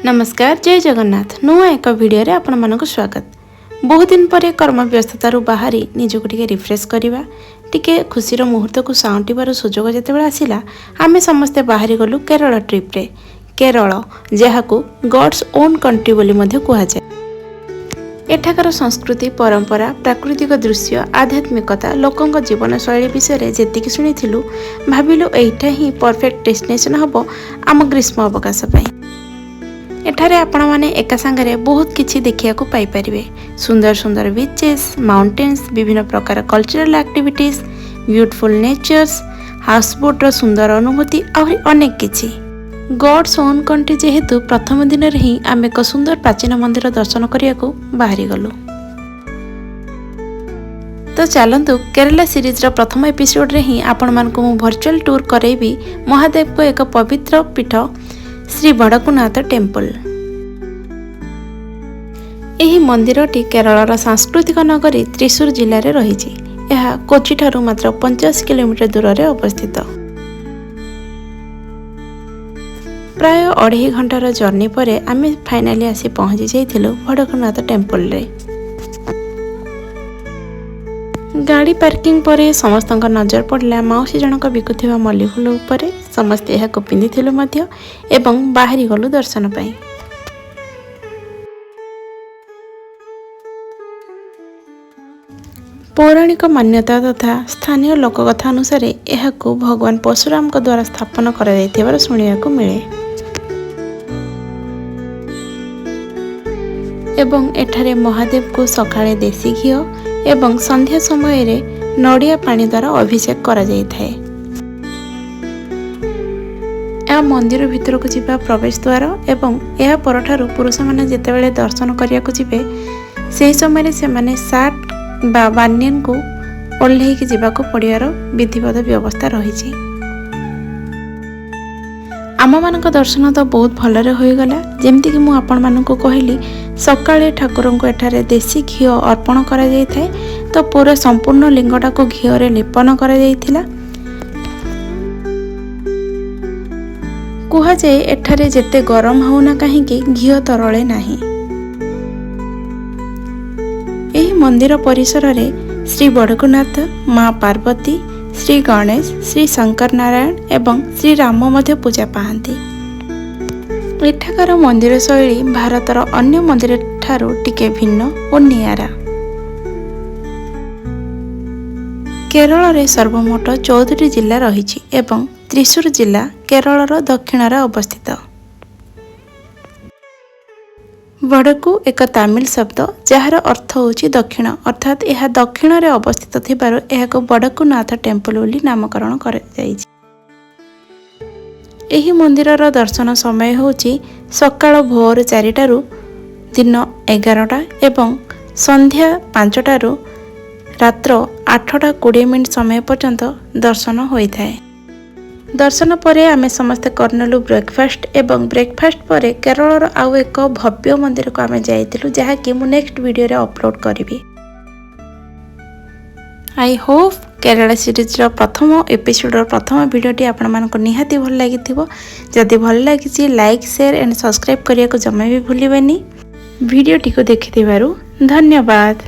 नमस्कार जय जगन्नाथ नुआ एक वीडियो रे आपण मानक स्वागत। बहुत दिन पर कर्म व्यस्ततार बाहरी निजक टिके रिफ्रेश करवा टिके खुशीर मुहूर्त को साउंटिबार सुजोग जेतेबेले आसिला आमे समस्ते बाहरी गलु केरल ट्रिप रे। केरल जहाकू गॉड्स ओन कंट्री बोली मध्य कुहा जाय। एठाकार संस्कृति परंपरा प्राकृतिक दृश्य आध्यात्मिकता लोकंक जीवन शैली विषय जेतिकी शुणिथिलु भाबिलु एइठा ही परफेक्ट डेस्टिनेशन हबो आम ग्रीष्म अवकाश पई। एठारे आपण माने एका संगरे बहुत किछि देखिया को पाई परिबे। सुंदर सुंदर बीचेस माउंटेन्स विभिन्न प्रकार cultural activities beautiful natures houseboat रो सुंदर अनुभूति और अनेक किछि। गॉड्स ओन कंट्री जेहेतु प्रथम दिन रे ही आम एक सुंदर प्राचीन मंदिर दर्शन करिया को बाहरी गलु। तो चलंतु केरला सीरीज रो प्रथम एपिसोड रे ही आपण मानकु मु वर्चुअल टूर करैबी महादेव को एक पवित्र पीठ श्री वडकुनाथ टेम्पल। एही मंदिरटी केरलर सांस्कृतिक नगरी त्रिशूर जिले में रही। यह कोची ठारू मात्र 50 किलोमीटर दूर रे अवस्थित। प्राय 2.5 घंटार जर्नी परे आमे फाइनाली आसी पहुंची जाइथिलु वडकुनाथ टेम्पल रे। गाड़ी पार्किंग परे समस्तଙ୍କ नजर पड़ला माउसी जनक बिकुथिबा मल्ली फूल उपरे। समस्ते यह पिंधिथिलु मध्य एवं बाहरी गलु दर्शन पाई। पौराणिक मान्यता तथा स्थानीय लोककथा अनुसार यह भगवान परशुराम द्वारा स्थापन करा जायथिबार सुनियाको मिले एवं एठारे महादेव को सकाळे देसी घी एवं संध्या समय रे नड़िया पानी द्वारा अभिषेक करा जायथाय। यह मंदिर भितर को जीवा प्रवेश द्वार एवं यह परठारु पुरुष माने जेतेबेले दर्शन करिया को जिबे सेही समय रे से माने साट बा बान्यन को ओल्हेई के जीवा को पड़ियार विधिवत व्यवस्था रही। आम मानक दर्शन तो बहुत भलरे होई गला। जेमति कि मु आपण मानक कहली सकाळे ठाकुर को एठारे देसी घी अर्पण करा जायथाय। तो पूरा संपूर्ण लिंगटा को घी रे लेपन करा जायथिला। कुहा जाए एठारे जेते गरम होना कहीं घी तरले नाही। एही मंदिर परिसर रे श्री वडकुनाथ माँ पार्वती श्री गणेश श्री शंकर नारायण एवं श्री राम मध्य पूजा पाहंती। एठाकार मंदिर शैली भारतर अन्य मंदिर ठारू टिके भिन्न और नियारा। केरल रे सर्वमोट 14 जिला रही एवं त्रिशूर जिला केरलर दक्षिण अवस्थित। वडकु एक तमिल शब्द जार अर्थ होची दक्षिण अर्थात यह दक्षिण रे अवस्थित थिबारो एहाको वडकुनाथ टेम्पल बोली नामकरण कर जायछि। एही मंदिरर दर्शन समय होची सकाळ भोर 4 टारू दिन 11टा एवं संध्या 5 टारू रात्र 8:20 समय पर्यंत दर्शन होइथाय। दर्शन परे आमे समस्त करनेलु ब्रेकफास्ट एवं ब्रेकफास्ट परे केरलर आउ एक भव्य मंदिर को आमे जाइतिलु जहा कि मु नेक्स्ट वीडियो रे अपलोड करिवि। आई होप केरला सीरीज रो प्रथम एपिसोड रो प्रथम वीडियोटी आपण मानको निहाती भल लागिथिबो। जदि भल लागिछि लाइक शेयर एंड सब्सक्राइब करिया को जम्मा भी भूलिबेनी। वीडियोटी को देखिथिबारु धन्यवाद।